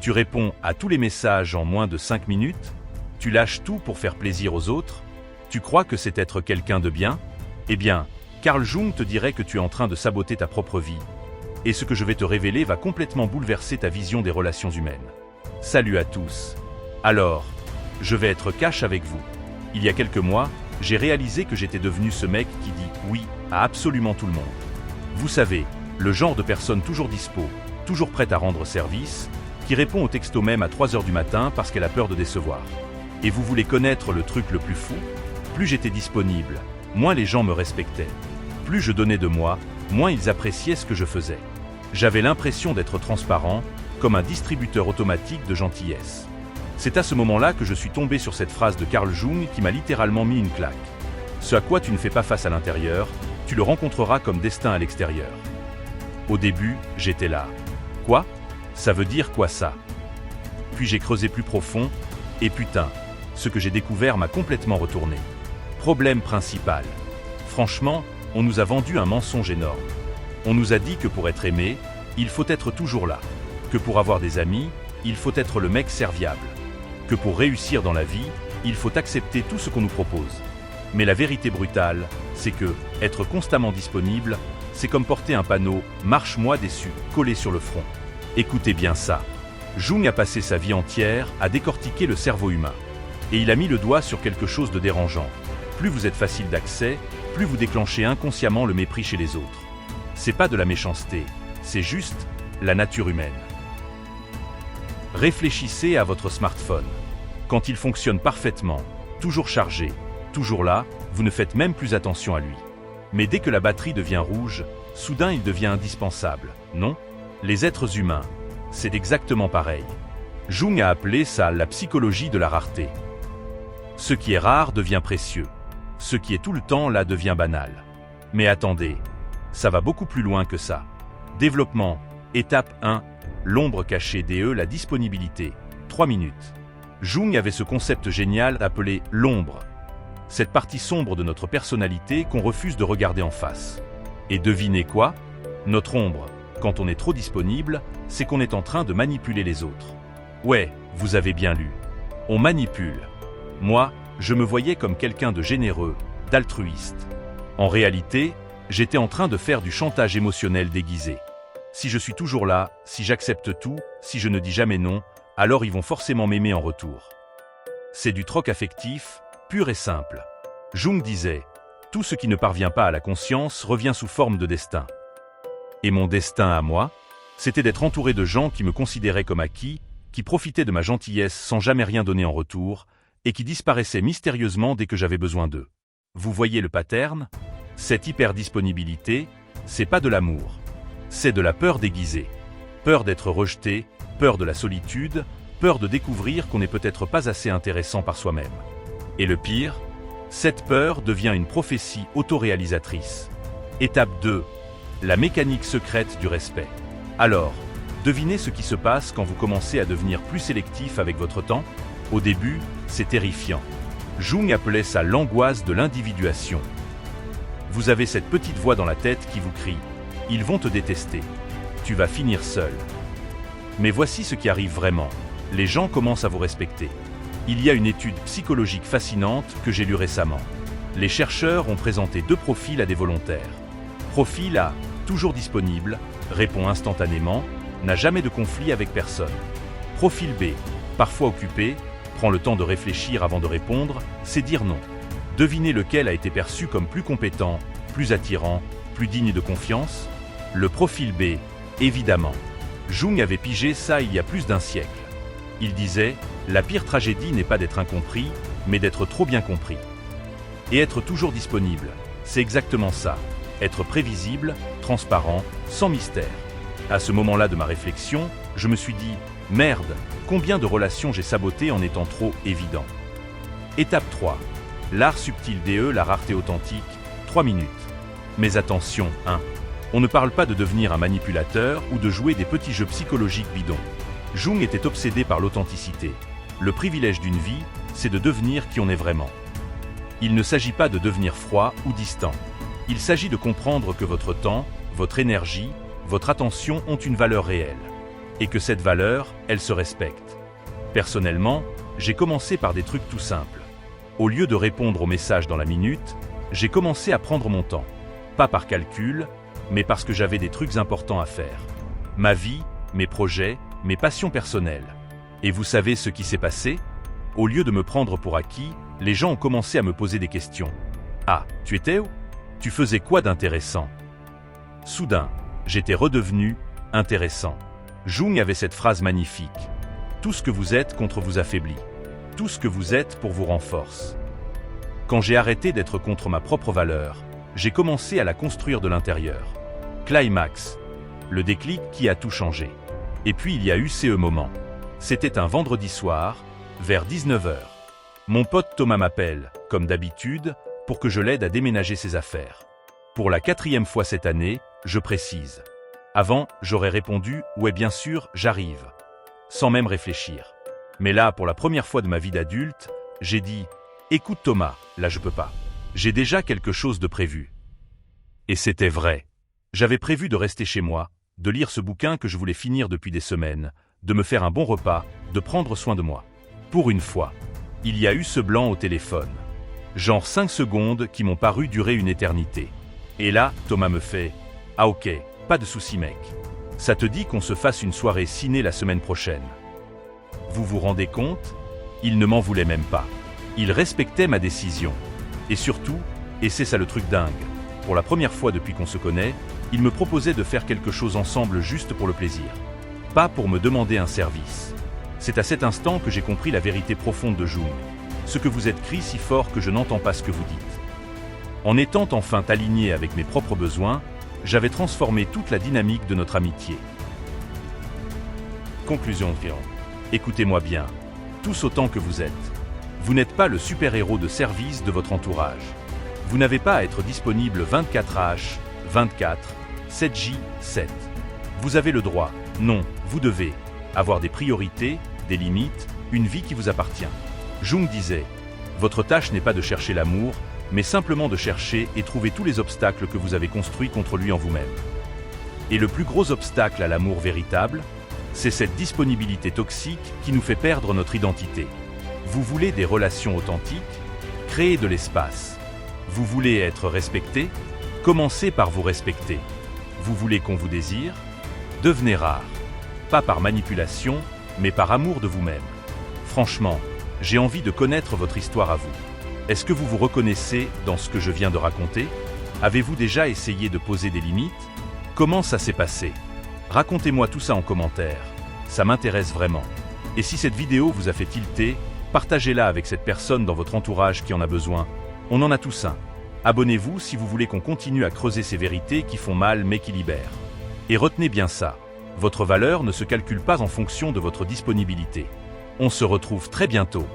Tu réponds à tous les messages en moins de 5 minutes? Tu lâches tout pour faire plaisir aux autres? Tu crois que c'est être quelqu'un de bien? Eh bien, Carl Jung te dirait que tu es en train de saboter ta propre vie. Et ce que je vais te révéler va complètement bouleverser ta vision des relations humaines. Salut à tous. Alors, je vais être cash avec vous. Il y a quelques mois, j'ai réalisé que j'étais devenu ce mec qui dit oui à absolument tout le monde. Vous savez, le genre de personne toujours dispo, toujours prête à rendre service, qui répond au texto même à 3 h du matin parce qu'elle a peur de décevoir. Et vous voulez connaître le truc le plus fou? Plus j'étais disponible, moins les gens me respectaient. Plus je donnais de moi, moins ils appréciaient ce que je faisais. J'avais l'impression d'être transparent, comme un distributeur automatique de gentillesse. C'est à ce moment-là que je suis tombé sur cette phrase de Carl Jung qui m'a littéralement mis une claque. Ce à quoi tu ne fais pas face à l'intérieur, tu le rencontreras comme destin à l'extérieur. Au début, j'étais là. Quoi? Ça veut dire quoi ça? Puis j'ai creusé plus profond, et putain, ce que j'ai découvert m'a complètement retourné. Problème principal. Franchement, on nous a vendu un mensonge énorme. On nous a dit que pour être aimé, il faut être toujours là. Que pour avoir des amis, il faut être le mec serviable. Que pour réussir dans la vie, il faut accepter tout ce qu'on nous propose. Mais la vérité brutale, c'est que, être constamment disponible, c'est comme porter un panneau « Marche-moi déçu » collé sur le front. Écoutez bien ça. Jung a passé sa vie entière à décortiquer le cerveau humain. Et il a mis le doigt sur quelque chose de dérangeant. Plus vous êtes facile d'accès, plus vous déclenchez inconsciemment le mépris chez les autres. C'est pas de la méchanceté, c'est juste la nature humaine. Réfléchissez à votre smartphone. Quand il fonctionne parfaitement, toujours chargé, toujours là, vous ne faites même plus attention à lui. Mais dès que la batterie devient rouge, soudain il devient indispensable, non? Les êtres humains, c'est exactement pareil. Jung a appelé ça la psychologie de la rareté. Ce qui est rare devient précieux. Ce qui est tout le temps là devient banal. Mais attendez, ça va beaucoup plus loin que ça. Développement, étape 1, l'ombre cachée DE, la disponibilité, 3 minutes. Jung avait ce concept génial appelé l'ombre. Cette partie sombre de notre personnalité qu'on refuse de regarder en face. Et devinez quoi? Notre ombre, quand on est trop disponible, c'est qu'on est en train de manipuler les autres. Ouais, vous avez bien lu. On manipule. Moi, je me voyais comme quelqu'un de généreux, d'altruiste. En réalité, j'étais en train de faire du chantage émotionnel déguisé. Si je suis toujours là, si j'accepte tout, si je ne dis jamais non, alors ils vont forcément m'aimer en retour. C'est du troc affectif, pur et simple. Jung disait, tout ce qui ne parvient pas à la conscience revient sous forme de destin. Et mon destin à moi, c'était d'être entouré de gens qui me considéraient comme acquis, qui profitaient de ma gentillesse sans jamais rien donner en retour, et qui disparaissaient mystérieusement dès que j'avais besoin d'eux. Vous voyez le pattern? Cette hyperdisponibilité, c'est pas de l'amour. C'est de la peur déguisée. Peur d'être rejeté, peur de la solitude, peur de découvrir qu'on n'est peut-être pas assez intéressant par soi-même. Et le pire, cette peur devient une prophétie autoréalisatrice. Étape 2. La mécanique secrète du respect. Alors, devinez ce qui se passe quand vous commencez à devenir plus sélectif avec votre temps? Au début, c'est terrifiant. Jung appelait ça l'angoisse de l'individuation. Vous avez cette petite voix dans la tête qui vous crie « Ils vont te détester. Tu vas finir seul. » Mais voici ce qui arrive vraiment. Les gens commencent à vous respecter. Il y a une étude psychologique fascinante que j'ai lue récemment. Les chercheurs ont présenté 2 profils à des volontaires. Profil A, toujours disponible, répond instantanément, n'a jamais de conflit avec personne. Profil B, parfois occupé, prend le temps de réfléchir avant de répondre, c'est dire non. Devinez lequel a été perçu comme plus compétent, plus attirant, plus digne de confiance? Le profil B, évidemment. Jung avait pigé ça il y a plus d'1 siècle. Il disait, la pire tragédie n'est pas d'être incompris, mais d'être trop bien compris. Et être toujours disponible, c'est exactement ça. Être prévisible, transparent, sans mystère. À ce moment-là de ma réflexion, je me suis dit, merde, combien de relations j'ai sabotées en étant trop évident. Étape 3. L'art subtil DE, la rareté authentique, 3 minutes. Mais attention, on ne parle pas de devenir un manipulateur ou de jouer des petits jeux psychologiques bidons. Jung était obsédé par l'authenticité. Le privilège d'une vie, c'est de devenir qui on est vraiment. Il ne s'agit pas de devenir froid ou distant. Il s'agit de comprendre que votre temps, votre énergie, votre attention ont une valeur réelle. et que cette valeur, elle se respecte. Personnellement, j'ai commencé par des trucs tout simples. Au lieu de répondre aux messages dans la minute, j'ai commencé à prendre mon temps. Pas par calcul, mais parce que j'avais des trucs importants à faire. Ma vie, mes projets, mes passions personnelles. Et vous savez ce qui s'est passé? Au lieu de me prendre pour acquis, les gens ont commencé à me poser des questions. Ah, tu étais où? Tu faisais quoi d'intéressant? Soudain, j'étais redevenu intéressant. Jung avait cette phrase magnifique. Tout ce que vous êtes contre vous affaiblit. Tout ce que vous êtes pour vous renforce. Quand j'ai arrêté d'être contre ma propre valeur, j'ai commencé à la construire de l'intérieur. Climax. Le déclic qui a tout changé. Et puis il y a eu ce moment. C'était un vendredi soir, vers 19h. Mon pote Thomas m'appelle, comme d'habitude, pour que je l'aide à déménager ses affaires. Pour la 4e fois cette année, je précise. Avant, j'aurais répondu « Ouais, bien sûr, j'arrive », sans même réfléchir. Mais là, pour la première fois de ma vie d'adulte, j'ai dit « Écoute Thomas, là je peux pas. J'ai déjà quelque chose de prévu. » Et c'était vrai. J'avais prévu de rester chez moi, de lire ce bouquin que je voulais finir depuis des semaines, de me faire un bon repas, de prendre soin de moi. Pour une fois, il y a eu ce blanc au téléphone. Genre 5 secondes qui m'ont paru durer une éternité. Et là, Thomas me fait « Ah ok, pas de souci mec. Ça te dit qu'on se fasse une soirée ciné la semaine prochaine ?» Vous vous rendez compte? Il ne m'en voulait même pas. Il respectait ma décision. Et surtout, et c'est ça le truc dingue, pour la première fois depuis qu'on se connaît, il me proposait de faire quelque chose ensemble juste pour le plaisir. Pas pour me demander un service. C'est à cet instant que j'ai compris la vérité profonde de Jung. Ce que vous êtes crie si fort que je n'entends pas ce que vous dites. En étant enfin aligné avec mes propres besoins, j'avais transformé toute la dynamique de notre amitié. Conclusion. Écoutez-moi bien, tous autant que vous êtes. Vous n'êtes pas le super-héros de service de votre entourage. Vous n'avez pas à être disponible 24h, 24, 7j7. Vous avez le droit, non, vous devez, avoir des priorités, des limites, une vie qui vous appartient. Jung disait, votre tâche n'est pas de chercher l'amour, mais simplement de chercher et trouver tous les obstacles que vous avez construits contre lui en vous-même. Et le plus gros obstacle à l'amour véritable, c'est cette disponibilité toxique qui nous fait perdre notre identité. Vous voulez des relations authentiques? Créez de l'espace. Vous voulez être respecté? Commencez par vous respecter. Vous voulez qu'on vous désire? Devenez rare. Pas par manipulation, mais par amour de vous-même. Franchement, j'ai envie de connaître votre histoire à vous. Est-ce que vous vous reconnaissez dans ce que je viens de raconter? Avez-vous déjà essayé de poser des limites? Comment ça s'est passé? Racontez-moi tout ça en commentaire. Ça m'intéresse vraiment. Et si cette vidéo vous a fait tilter, partagez-la avec cette personne dans votre entourage qui en a besoin. On en a tous un. Abonnez-vous si vous voulez qu'on continue à creuser ces vérités qui font mal mais qui libèrent. Et retenez bien ça. Votre valeur ne se calcule pas en fonction de votre disponibilité. On se retrouve très bientôt.